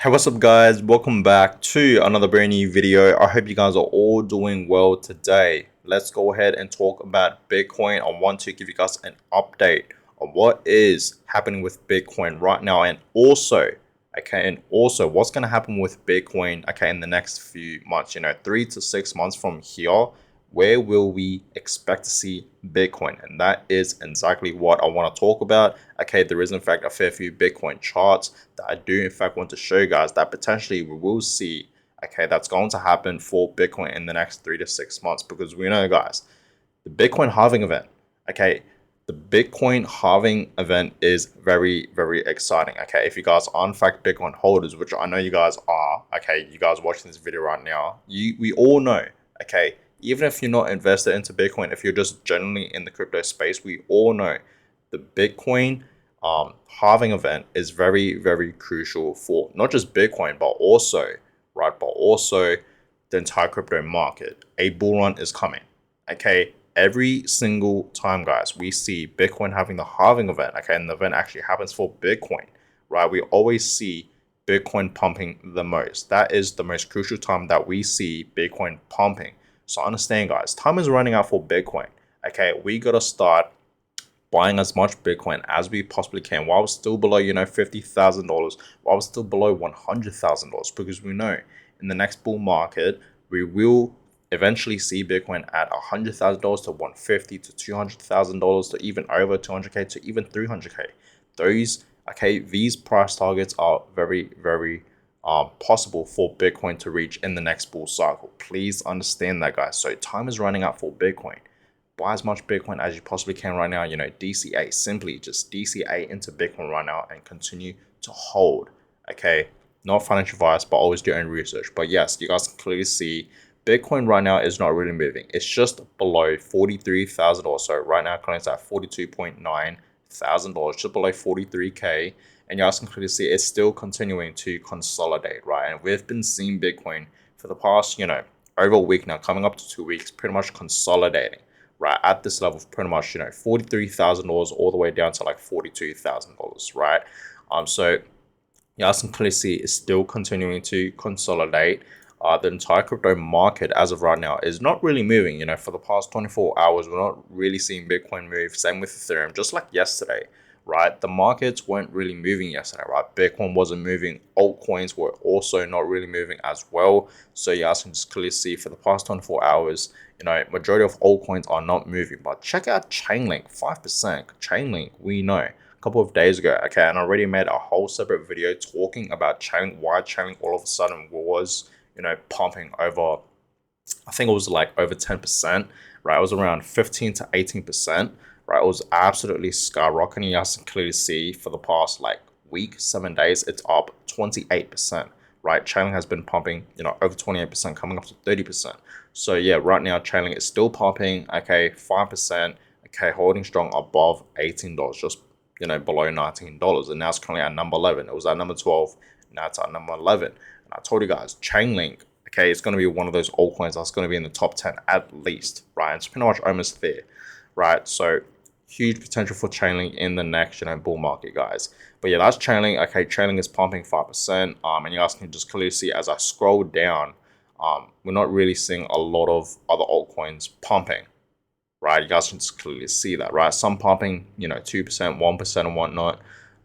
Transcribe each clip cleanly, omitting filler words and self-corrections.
Hey, what's up guys? Welcome back to another brand new video. I hope you guys are all doing well today. Let's go ahead and talk about Bitcoin. I want to give you guys an update on what is happening with Bitcoin right now and also what's going to happen with Bitcoin in the next few months, 3 to 6 months from here. Where will we expect to see Bitcoin? And that is exactly what I want to talk about. There is in fact a fair few Bitcoin charts that I do in fact want to show you guys that potentially we will see, that's going to happen for Bitcoin in the next 3 to 6 months, because we know, guys, the Bitcoin halving event, the Bitcoin halving event is very, very exciting. If you guys are in fact Bitcoin holders, which I know you guys are, you guys watching this video right now, we all know, even if you're not invested into Bitcoin, if you're just generally in the crypto space, we all know the Bitcoin halving event is very, very crucial for not just Bitcoin, but also, the entire crypto market. A bull run is coming. Every single time, guys, we see Bitcoin having the halving event, and the event actually happens for Bitcoin, right? We always see Bitcoin pumping the most. That is the most crucial time that we see Bitcoin pumping. So understand, guys, time is running out for Bitcoin. We gotta start buying as much Bitcoin as we possibly can while we're still below, $50,000, while we're still below $100,000, because we know in the next bull market we will eventually see Bitcoin at $100,000 to $150,000 to $200,000 to even over $200K to even $300K. These price targets are very, very possible for Bitcoin to reach in the next bull cycle. Please understand that, guys. So time is running out for Bitcoin. Buy as much Bitcoin as you possibly can right now. DCA, simply just DCA into Bitcoin right now and continue to hold. Not financial advice, but always do your own research. But yes, you guys can clearly see Bitcoin right now is not really moving. It's just below $43,000 or so. Right now, currently it's at $42.9 thousand, just below 43K. And you guys can clearly see it's still continuing to consolidate, right? And we've been seeing Bitcoin for the past, over a week now, coming up to 2 weeks, pretty much consolidating, right, at this level of pretty much, $43,000 all the way down to like $42,000, right? So you guys can clearly see it's still continuing to consolidate. The entire crypto market as of right now is not really moving. For the past 24 hours, we're not really seeing Bitcoin move. Same with Ethereum, just like yesterday, right? The markets weren't really moving yesterday, right? Bitcoin wasn't moving. Altcoins were also not really moving as well. So you guys can just clearly see for the past 24 hours, majority of altcoins are not moving. But check out Chainlink, 5%. Chainlink, we know a couple of days ago, and I already made a whole separate video talking about Chainlink, why Chainlink all of a sudden was pumping over, I think it was like over 10%, right? It was around 15 to 18%, right? It was absolutely skyrocketing. You guys can clearly see for the past like week, 7 days, it's up 28%, right? Chainlink has been pumping, over 28%, coming up to 30%. So yeah, right now Chainlink is still pumping, 5%, holding strong above $18, just below $19, and now it's currently at number 11. It was at number 12, now it's at number 11. I told you guys, Chainlink, it's going to be one of those altcoins that's going to be in the top 10 at least, right? It's pretty much almost there, right? So huge potential for Chainlink in the next, bull market, guys. But yeah, that's Chainlink. Chainlink is pumping 5%. And you guys can just clearly see as I scroll down, we're not really seeing a lot of other altcoins pumping, right? You guys can just clearly see that, right? Some pumping, 2%, 1% and whatnot,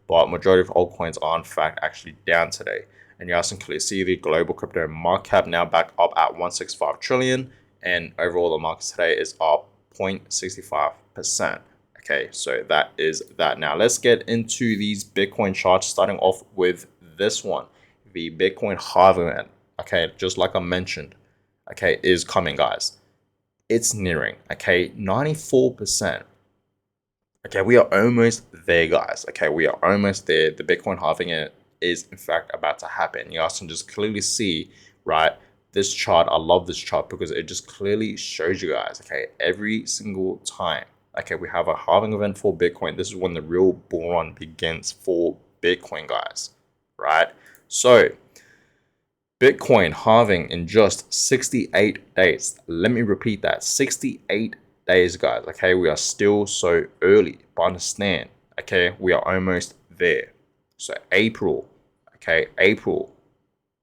but majority of altcoins are in fact actually down today. And you guys can clearly see the global crypto market cap now back up at 165 trillion, and overall the market today is up 0.65%. So that is that. Now let's get into these Bitcoin charts, starting off with this one, the Bitcoin halving event. Just like I mentioned, is coming, guys. It's nearing, 94%. We are almost there, guys. We are almost there. The Bitcoin halving it is in fact about to happen. You guys can just clearly see, right, this chart. I love this chart because it just clearly shows you guys, every single time, we have a halving event for Bitcoin. This is when the real bull run begins for Bitcoin, guys, right? So Bitcoin halving in just 68 days. Let me repeat that, 68 days, guys. We are still so early, but understand, we are almost there. So April, April,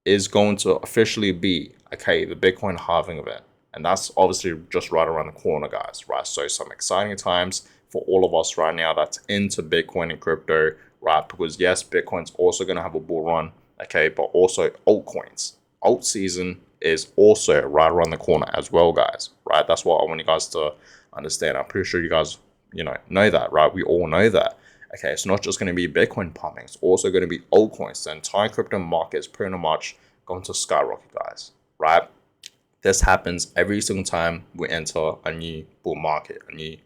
is going to officially be, okay, the Bitcoin halving event. And that's obviously just right around the corner, guys, right? So some exciting times for all of us right now that's into Bitcoin and crypto, right? Because yes, Bitcoin's also going to have a bull run, okay, but also altcoins. Alt season is also right around the corner as well, guys, right? That's what I want you guys to understand. I'm pretty sure you guys, know that, right? We all know that. Okay, it's not just going to be Bitcoin pumping. It's also going to be altcoins. The entire crypto market is pretty much going to skyrocket, guys, right? This happens every single time we enter a new bull market, a new,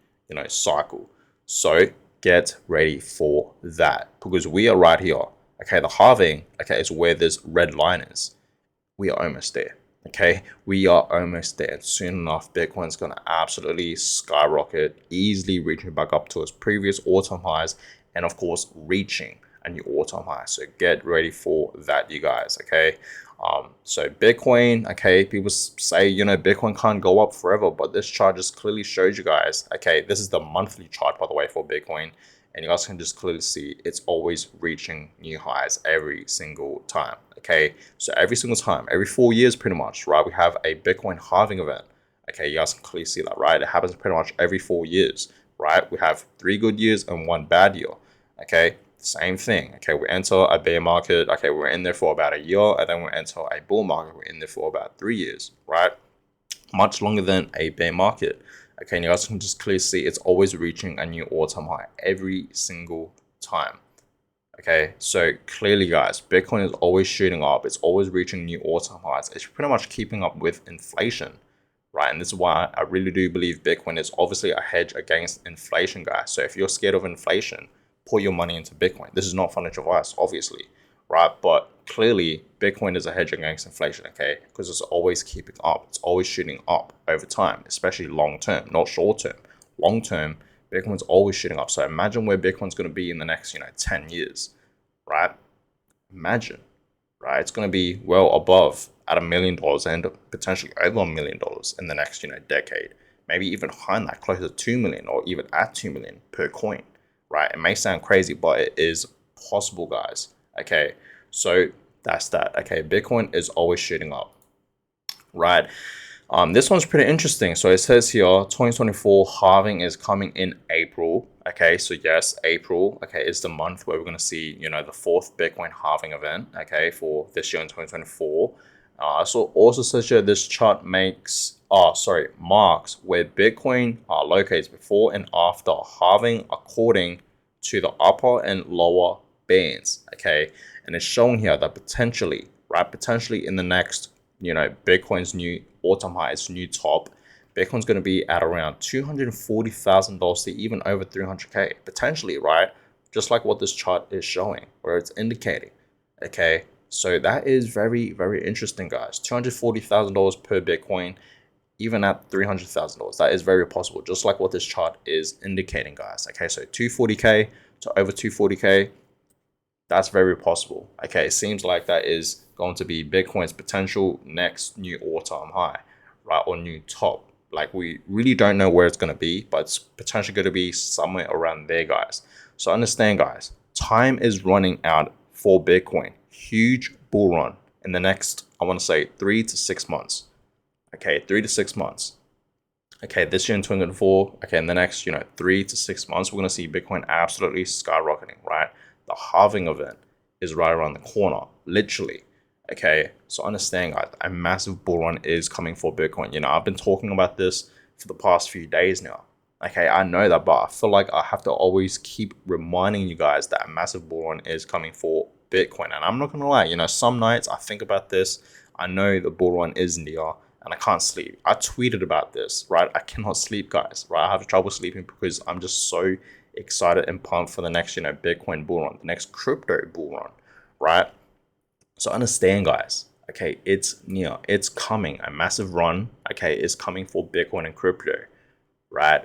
cycle. So get ready for that because we are right here. Okay, the halving, okay, is where this red line is. We are almost there. Okay, we are almost there. And soon enough, Bitcoin's going to absolutely skyrocket, easily reaching back up to its previous all-time highs, and of course, reaching a new all-time high. So get ready for that, you guys. Okay. So Bitcoin, okay, people say, Bitcoin can't go up forever, but this chart just clearly shows you guys, okay, this is the monthly chart, by the way, for Bitcoin. And you guys can just clearly see it's always reaching new highs every single time. Okay, so every single time, every 4 years pretty much, right, we have a Bitcoin halving event. Okay, you guys can clearly see that, right? It happens pretty much every 4 years, right? We have 3 good years and 1 bad year. Okay, same thing. Okay, we enter a bear market. Okay, we're in there for about a year, and then we enter a bull market. We're in there for about 3 years, right? Much longer than a bear market. Okay, and you guys can just clearly see it's always reaching a new all-time high every single time. Okay, so clearly, guys, Bitcoin is always shooting up. It's always reaching new all-time highs. It's pretty much keeping up with inflation, right? And this is why I really do believe Bitcoin is obviously a hedge against inflation, guys. So if you're scared of inflation, put your money into Bitcoin. This is not financial advice, obviously, right? But clearly, Bitcoin is a hedge against inflation, okay? Because it's always keeping up. It's always shooting up over time, especially long term, not short term. Long term, Bitcoin's always shooting up. So imagine where Bitcoin's going to be in the next, 10 years, right? Imagine, right? It's going to be well above at $1 million and potentially over $1 million in the next, decade. Maybe even higher than that, closer to 2 million or even at 2 million per coin, right? It may sound crazy, but it is possible, guys. Okay, so that's that. Okay, Bitcoin is always shooting up, right? This one's pretty interesting. So it says here 2024 halving is coming in April. Okay, so yes, April, okay, is the month where we're going to see, the 4th Bitcoin halving event, okay, for this year in 2024. So also says here this chart marks where Bitcoin are located before and after halving according to the upper and lower bands, okay, and it's showing here that potentially in the next, Bitcoin's new all-time high, its new top, Bitcoin's going to be at around $240,000 to even over 300K potentially, right? Just like what this chart is showing, where it's indicating. Okay, so that is very, very interesting, guys. $240,000 per Bitcoin, even at $300,000. That is very possible, just like what this chart is indicating, guys. Okay, so 240K to over 240K. That's very possible. Okay, it seems like that is going to be Bitcoin's potential next new all-time high, right, or new top. Like, we really don't know where it's going to be, but it's potentially going to be somewhere around there, guys. So understand, guys, time is running out for Bitcoin. Huge bull run in the next, I want to say, 3 to 6 months. Okay, 3 to 6 months. Okay, this year in 2024, okay, in the next, 3 to 6 months, we're going to see Bitcoin absolutely skyrocketing, right? The halving event is right around the corner, literally. Okay, so understand, guys, a massive bull run is coming for Bitcoin. I've been talking about this for the past few days now. Okay, I know that, but I feel like I have to always keep reminding you guys that a massive bull run is coming for Bitcoin. And I'm not gonna lie, some nights I think about this. I know the bull run is near, and I can't sleep. I tweeted about this, right? I cannot sleep, guys, right? I have trouble sleeping because I'm just so excited and pumped for the next, Bitcoin bull run, the next crypto bull run, right? So understand, guys, okay, it's near, it's coming. A massive run, okay, is coming for Bitcoin and crypto, right?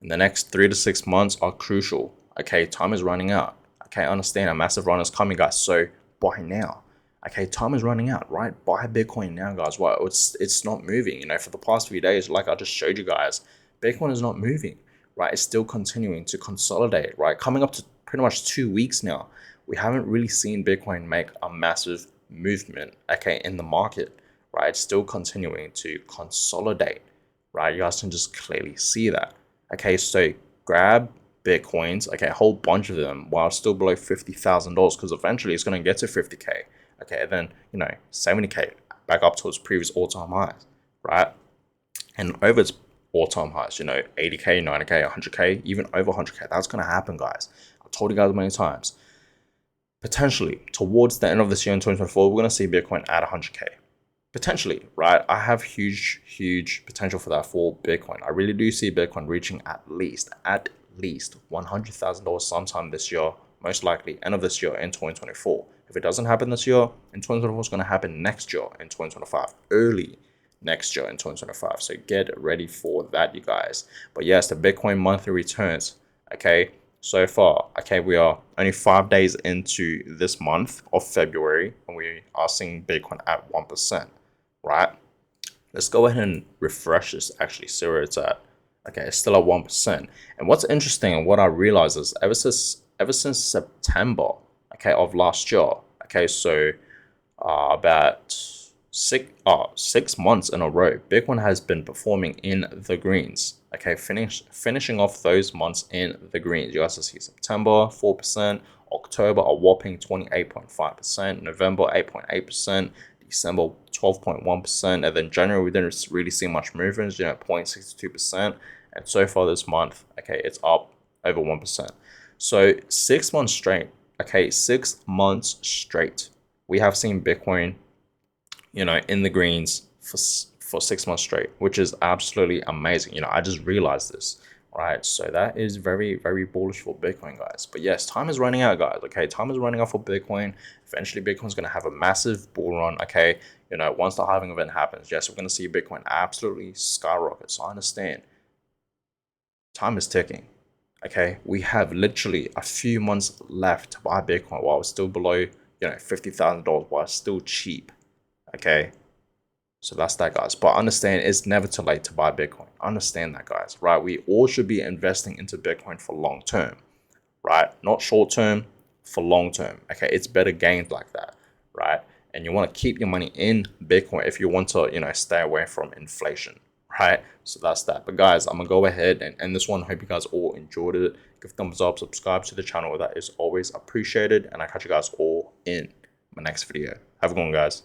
And the next 3 to 6 months are crucial. Okay, time is running out. Okay, understand, a massive run is coming, guys. So buy now. Okay, time is running out, right? Buy Bitcoin now, guys. Why? It's not moving. For the past few days, like I just showed you guys, Bitcoin is not moving, right? It's still continuing to consolidate, right? Coming up to pretty much 2 weeks now, we haven't really seen Bitcoin make a massive movement, okay, in the market, right? It's still continuing to consolidate, right? You guys can just clearly see that. Okay, so grab Bitcoins, okay, a whole bunch of them while still below $50,000, because eventually it's going to get to 50K, okay, and then, 70K, back up to its previous all-time highs, right? And over its all-time highs, 80K, 90K, 100K, even over 100K. That's going to happen, guys. I've told you guys many times. Potentially, towards the end of this year in 2024, we're going to see Bitcoin at 100K. Potentially, right? I have huge potential for that for Bitcoin. I really do see Bitcoin reaching at least $100,000 sometime this year, most likely end of this year in 2024. If it doesn't happen this year, in 2024, it's going to happen next year in 2025, early next year in 2025. So get ready for that, you guys. But yes, the Bitcoin monthly returns, okay, so far, okay, we are only 5 days into this month of February, and we are seeing Bitcoin at 1%, right? Let's go ahead and refresh this, actually, see where it's at. Okay, it's still at 1%. And what's interesting and what I realized is ever since September, okay, of last year, okay, so about 6 months in a row, Bitcoin has been performing in the greens. Okay, finishing off those months in the greens. You guys see September 4%, October a whopping 28.5%, November 8.8%, December 12.1%, and then January we didn't really see much movement, 0.62%, and so far this month, okay, it's up over 1%. So 6 months straight, okay, 6 months straight, we have seen Bitcoin, in the greens for 6 months straight, which is absolutely amazing. I just realized this, right? So that is very, very bullish for Bitcoin, guys. But yes, time is running out, guys. Okay, time is running out for Bitcoin. Eventually, Bitcoin's going to have a massive bull run. Okay, once the halving event happens, yes, we're going to see Bitcoin absolutely skyrocket. So I understand. Time is ticking. Okay, we have literally a few months left to buy Bitcoin while it's still below, $50,000, while it's still cheap. Okay, so that's that, guys. But understand, it's never too late to buy Bitcoin. Understand that, guys, right? We all should be investing into Bitcoin for long term, right? Not short term, for long term. Okay, it's better gains like that, right? And you want to keep your money in Bitcoin if you want to, stay away from inflation, right? So that's that. But guys, I'm gonna go ahead and end this one. Hope you guys all enjoyed it. Give thumbs up, subscribe to the channel. That is always appreciated. And I catch you guys all in my next video. Have a good one, guys.